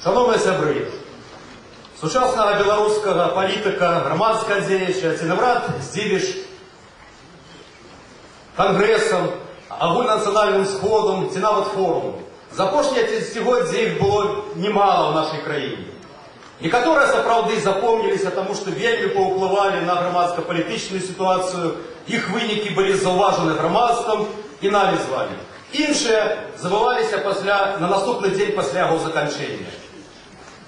Шановні сябри, сучасного білоруського політика, громадського діяча, ці навряд здивиш конгресом, агульнанаціональним сходом, ці навіть форумом. За апошнє десятигоддзя їх було немало в нашій країні. Некоторые сапраўды запомнились, тому что вельмі паўплывали на громадско-політичную ситуацию, их вынікі были зауважены громадством и нами з вами. Іншие забывалися на наступный день после его заканчения.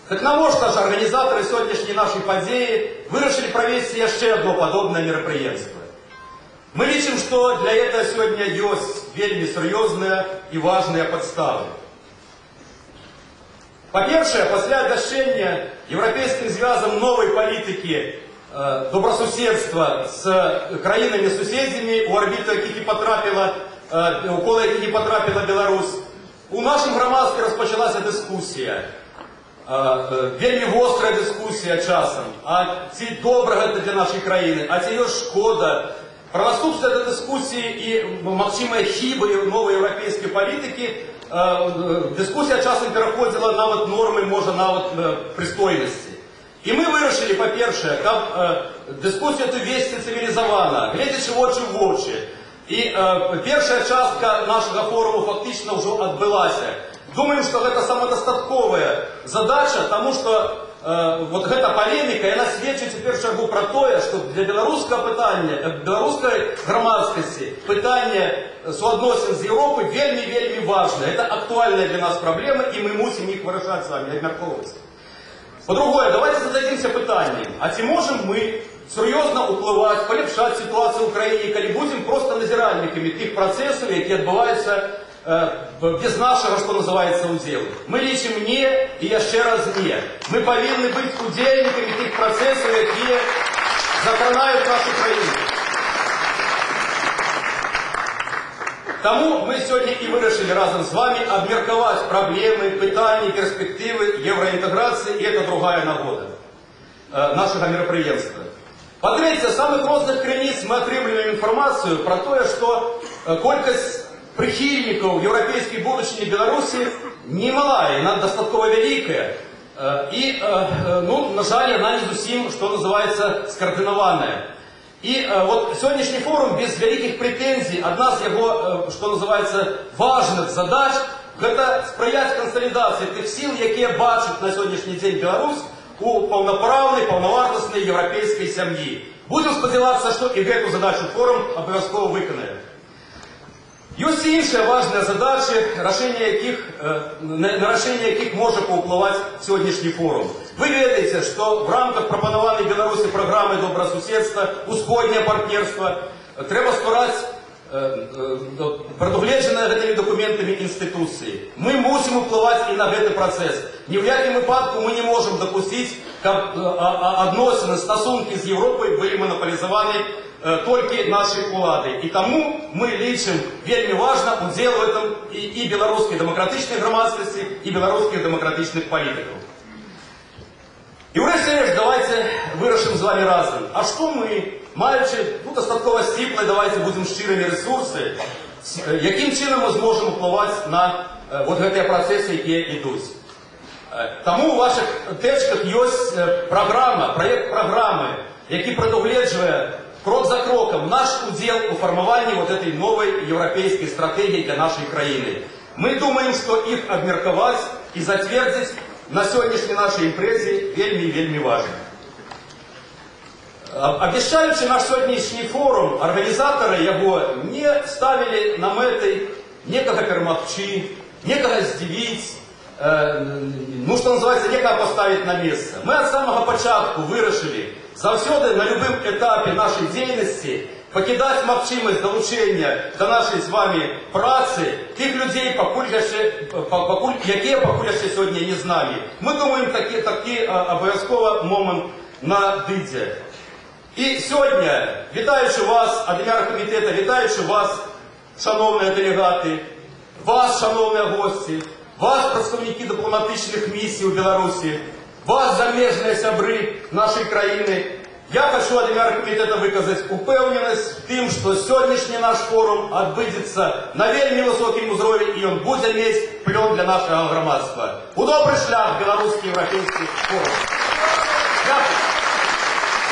Так навошта ж организаторы сегодняшней нашей подеи вырашили провести еще одно подобное мероприятие. Мы лічим, что для этого сегодня есть вельмі серьезные и важные подставы. По-перше, после обвящения Европейским зв'язом новой политики добросуседства с країнами-сусідами, у орбіту яких і потрапила, у коло яких і потрапила Білорусь, у нашому громадстві розпочалася дискусія. Вельмі гострая дискусія часом. А ці доброго для нашої країни, а ці його шкода. Про наступство этой дискуссии и максимые хибы новой европейской политики дискуссия часом переходила на вот нормы, можно на вот пристойности. И мы вырашили, по-перше, как дискуссию эту вести цивилизованно, глядячи в очи. И первая частка нашего форума фактично уже отбылася. Думаем, что это самодостатковая задача, потому что вот эта полемика, она свідчить в першу чергу про то, что для белорусского питання, белорусской громадскости питання суодносин з Європою вельми важно. Это актуальная для нас проблема, и мы мусим их вирішати с вами, як миротворці. По-другое, давайте зададимся питанням, а ці можем мы серьезно впливати, поліпшати ситуацію в Україні, коли будем просто назиральниками тих процесів, які відбуваються без нашего, что называется, удела. Мы лічим не, и еще раз не. Мы повинны быть удельниками тих процессов, которые закранають нашу країну. Тому мы сегодня и вирішили разом с вами обмірковать проблемы, питания, перспективы евроинтеграции, и это другая нагода нашего мероприятия. По-третье, с самых разных крыниц мы отримуємо информацию про то, что колькость прихильников европейской будущей Беларуси немалая, она достаточно великая. И, на жаль, она не зусім, что называется, скоординованная. И вот сегодняшний форум без великих претензий, одна из его, что называется, важных задач, это сприяти консолидації тих сил, які бачать на сьогоднішній день Беларусь у повноправній, повновартісній європейській сім'ї. Будемо сподіватися, що і цю задачу форум обов'язково виконає. Есть и іншие важные задачи, на решение яких може повпливати сьогоднішній форум. Ви ведаете, що в рамках пропонованої Білорусі програми добросусідства, усходнє партнерство, треба створити предугледжене цими документами інституції. Ми мусимо впливати і на цей процес. Ні в якому випадку ми не можемо допустити, щоб відносини, стосунки з Європою були монополізовані только нашей улады. И тому мы лічим вельми важно удел в этом и белорусской демократичной громадскости, и белорусских демократичных политиков. И врешті, давайте вирішимо з вами разом. А що ми, маючи достатково стіплі, давайте будемо щирими ресурси, яким чином ми зможемо впливати на вот ці процеси, які йдуть? Тому у ваших течках є програма, проєкт програми, який предугледжує крок за кроком наш удел у формовании вот этой новой европейской стратегии для нашей країни. Мы думаем, что их обмерковать и затвердить на сегодняшней нашей импрезе вельми важно. Обещаючи наш сьогоднішній форум, організатори його не ставили на мети некого перемогчи, некого здивить, что называется, некого поставить на место. Мы от самого початку вирішили завсёды на любым этапе нашей деятельности покидать мовчимость долучення до нашей з вами праці тих людей, які покуль ще сьогодні не з нами. Ми думаємо, такий обов'язково момент надійде. І сьогодні, вітаючи вас, від комітету, вітаючи вас, шановні делегати, вас, шановні гості, вас, представники дипломатичних місій у Білорусі, вас, заміжні сябри нашої країни, Я хочу ад ім'я комітету виказати упевненість в тим, що сьогоднішній наш форум відбудеться на вельми високому узровні і він буде мати плюс для нашого громадства. У добрий шлях білоруський європейський форум.